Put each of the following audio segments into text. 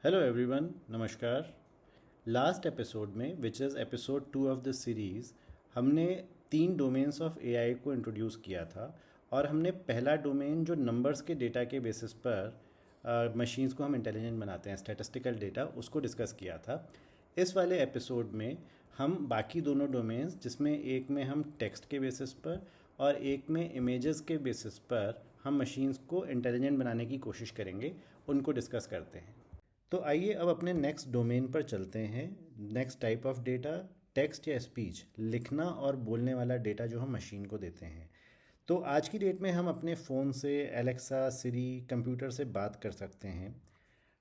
Hello everyone, नमस्कार। Last episode में which is episode 2 of the series हमने 3 domains of AI को introduce किया था। और हमने पहला डोमेन जो नंबर्स के डेटा के बेसिस पर मशीन्स को हम इंटेलिजेंट बनाते हैं, स्टैटिस्टिकल डेटा, उसको डिस्कस किया था। इस वाले एपिसोड में हम बाकी दोनों डोमेन्स, जिसमें एक में हम टेक्स्ट के बेसिस पर और एक में इमेजेस के बेसिस पर हम मशीन्स को इंटेलिजेंट बनाने की कोशिश करेंगे, उनको डिस्कस करते हैं। तो आइए अब अपने नेक्स्ट डोमेन पर चलते हैं। Next type of data, text या स्पीच, लिखना और बोलने वाला डेटा जो हम मशीन को देते हैं। तो आज की डेट में हम अपने फ़ोन से, एलेक्सा, सिरी, कंप्यूटर से बात कर सकते हैं।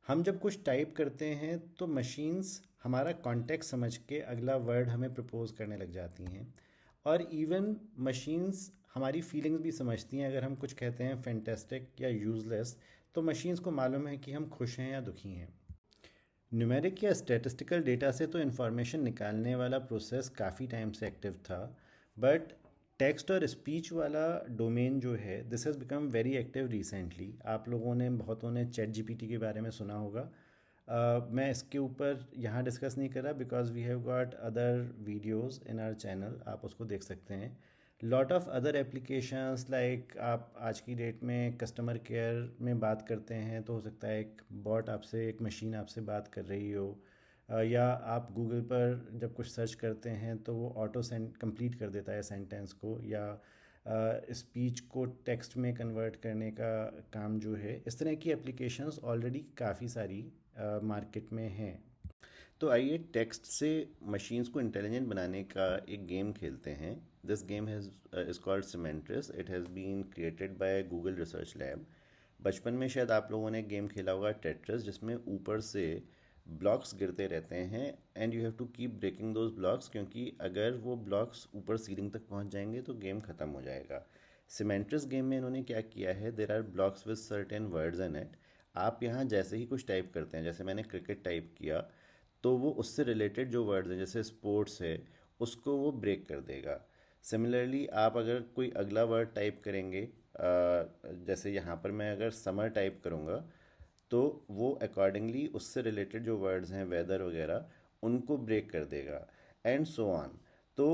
हम जब कुछ टाइप करते हैं तो मशीन्स हमारा कॉन्टेक्स्ट समझ के अगला वर्ड हमें प्रपोज करने लग जाती हैं। और इवन मशीन्स हमारी फीलिंग्स भी समझती हैं। अगर हम कुछ कहते हैं फैंटेस्टिक या यूज़लेस, तो मशीन्स को मालूम है कि हम खुश हैं या दुखी हैं। न्यूमेरिक या स्टैटिस्टिकल डेटा से तो इन्फॉर्मेशन निकालने वाला प्रोसेस काफ़ी टाइम से एक्टिव था, बट टेक्स्ट और स्पीच वाला डोमेन जो है, this has become very active recently. आप लोगों ने, बहुतों ने चैट जीपीटी के बारे में सुना होगा। मैं इसके ऊपर यहाँ डिस्कस नहीं कर रहा because we have got other videos in our channel, आप उसको देख सकते हैं। Lot of other applications, like आप आज की डेट में कस्टमर केयर में बात करते हैं तो हो सकता है एक बॉट आपसे, एक मशीन आपसे बात कर रही हो। या आप गूगल पर जब कुछ सर्च करते हैं तो वो ऑटो सेंड कंप्लीट कर देता है सेंटेंस को, या स्पीच को टेक्स्ट में कन्वर्ट करने का काम जो है। इस तरह की एप्लीकेशंस ऑलरेडी काफ़ी सारी मार्केट में हैं। तो आइए टेक्स्ट से मशीन्स को इंटेलिजेंट बनाने का एक गेम खेलते हैं। This game has is called Semantris. It has been created by Google research lab. बचपन में शायद आप लोगों ने गेम खेला होगा टेट्रिस, जिसमें ऊपर से ब्लॉक्स गिरते रहते हैं and you have to keep breaking those blocks, क्योंकि अगर वो ब्लॉक्स ऊपर सीलिंग तक पहुंच जाएंगे तो गेम ख़त्म हो जाएगा। सिमेंट्रिस गेम में इन्होंने क्या किया है, there are blocks with certain words in it. आप यहाँ जैसे ही कुछ टाइप करते हैं, जैसे मैंने क्रिकेट टाइप किया, तो वो उससे रिलेटेड जो वर्ड्स हैं, जैसे स्पोर्ट्स है, उसको वो ब्रेक कर देगा। सिमिलरली आप अगर कोई अगला वर्ड टाइप करेंगे, जैसे यहाँ पर मैं अगर समर टाइप करूँगा, तो वो अकॉर्डिंगली उससे रिलेटेड जो वर्ड्स हैं, वेदर वगैरह, उनको ब्रेक कर देगा, एंड सो ऑन। तो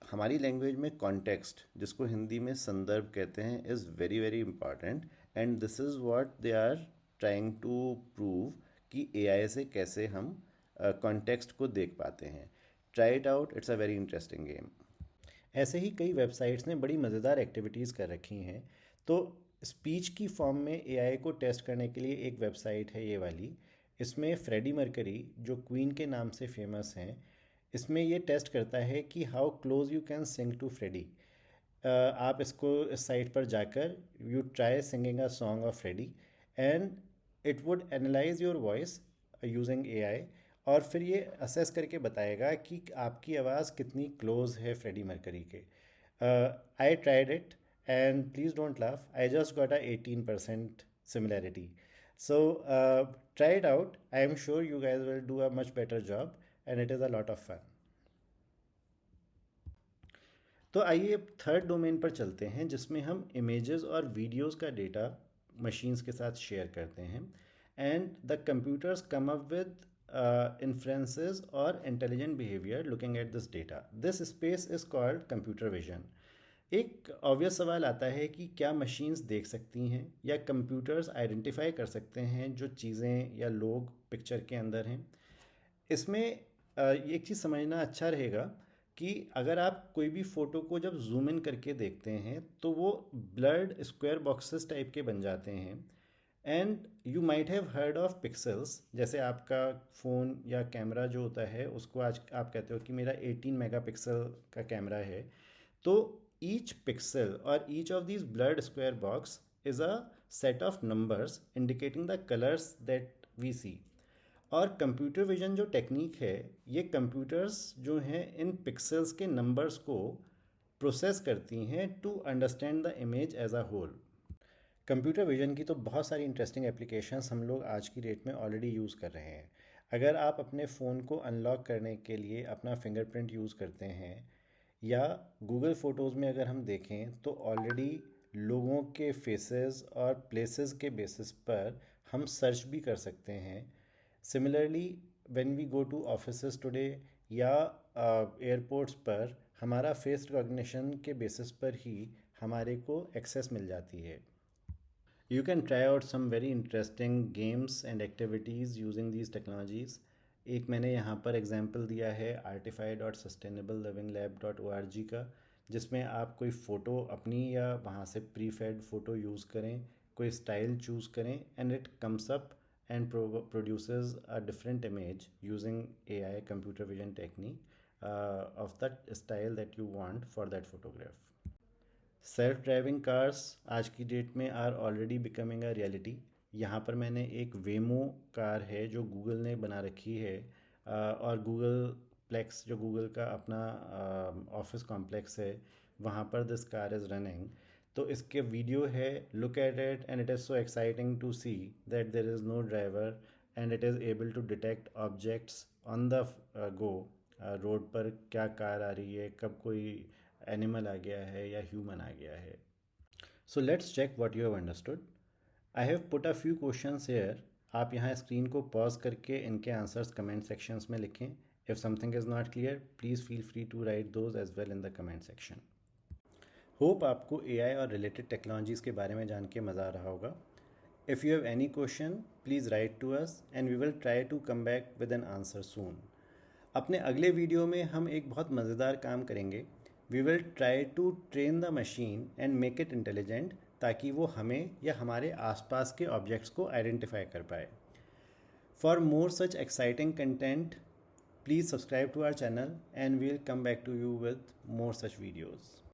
हमारी लैंग्वेज में कॉन्टेक्स्ट, जिसको हिंदी में संदर्भ कहते हैं, is very very important. And this is what they are trying to prove कि एआई से कैसे हम कॉन्टेक्स्ट को देख पाते हैं। Try it out, it's a very interesting game. ऐसे ही कई वेबसाइट्स ने बड़ी मज़ेदार एक्टिविटीज़ कर रखी हैं। तो स्पीच की फॉर्म में एआई को टेस्ट करने के लिए एक वेबसाइट है ये वाली। इसमें फ्रेडी मर्करी, जो क्वीन के नाम से फेमस हैं, इसमें ये टेस्ट करता है कि how close you can sing to Freddie. आप इसको, इस साइट पर जाकर, you try singing a song of Freddie, and it would analyse your voice using AI, और फिर ये असेस करके बताएगा कि आपकी आवाज़ कितनी क्लोज है फ्रेडी मर्करी के। I tried it, and please don't laugh, I just got a 18% similarity. So try it out, I am sure you guys will do a much better job, and it is a lot of fun. तो आइए अब third domain पर चलते हैं, जिसमें हम images और videos का डेटा मशीन्स के साथ शेयर करते हैं, and the computers come up with inferences और intelligent behaviour looking at this data. This space is called computer vision. एक ऑब्वियस सवाल आता है कि क्या मशीन्स देख सकती हैं या कंप्यूटर्स आइडेंटिफाई कर सकते हैं जो चीज़ें या लोग पिक्चर के अंदर हैं। इसमें एक चीज़ समझना अच्छा रहेगा कि अगर आप कोई भी फ़ोटो को जब जूम इन करके देखते हैं तो वो ब्लर्ड स्क्वायर बॉक्सेस टाइप के बन जाते हैं। And you might have heard of pixels. जैसे आपका फ़ोन या कैमरा जो होता है, उसको आज आप कहते हो कि मेरा 18 मेगापिक्सल का कैमरा है। तो ईच पिक्सल और each of these blurred square box is a set of numbers indicating the colors that we see। और कंप्यूटर विजन जो टेक्निक है, ये कंप्यूटर्स जो हैं इन पिक्सेल्स के नंबर्स को प्रोसेस करती हैं to understand the image as a whole. Computer vision की तो बहुत सारी इंटरेस्टिंग एप्लीकेशंस हम लोग आज की डेट में ऑलरेडी यूज़ कर रहे हैं। अगर आप अपने फ़ोन को अनलॉक करने के लिए अपना फिंगरप्रिंट यूज़ करते हैं, या गूगल फ़ोटोज़ में अगर हम देखें तो ऑलरेडी लोगों के फेसेस और प्लेसेस के बेसिस पर हम सर्च भी कर सकते हैं। Similarly when we go to offices today या एयरपोर्ट्स पर हमारा फेस रिकॉग्निशन के बेसिस पर ही हमारे को एक्सेस मिल जाती है. You can try out some very interesting games and activities using these technologies. एक मैंने यहाँ पर एग्जांपल दिया है artify.sustainableLivingLab.org का, जिसमें आप कोई फ़ोटो अपनी या वहाँ से प्रीफेड फ़ोटो यूज़ करें, कोई स्टाइल चूज़ करें and it comes up and produces a different image using AI computer vision technique of that style that you want for that photograph. Self driving cars आज की date में are already becoming a reality. यहाँ पर मैंने एक Waymo car है जो Google ने बना रखी है, और गूगल प्लेक्स जो गूगल का अपना ऑफिस कॉम्प्लेक्स है वहाँ पर दिस कार इज़ रनिंग. तो इसके वीडियो है, look at it and it is so exciting to see that there is no driver and it is able to detect objects on the go. Road पर क्या car आ रही है, कब कोई animal आ गया है या ह्यूमन आ गया है. So let's check what you have understood. I have put a few questions here. आप यहाँ स्क्रीन को पॉज करके इनके आंसर्स कमेंट सेक्शंस में लिखें. If something is not clear please feel free to write those as well in the comment section. Hope आपको AI और related technologies के बारे में जान के मज़ा आ रहा होगा. If you have any question please write to us and we will try to come back with an answer soon. अपने अगले वीडियो में हम एक बहुत मज़ेदार काम करेंगे. We will try to train the machine and make it intelligent, ताकि वो हमें या हमारे आसपास के ऑब्जेक्ट्स को आइडेंटिफाई कर पाए. For more such exciting content please subscribe to our channel and we will come back to you with more such videos.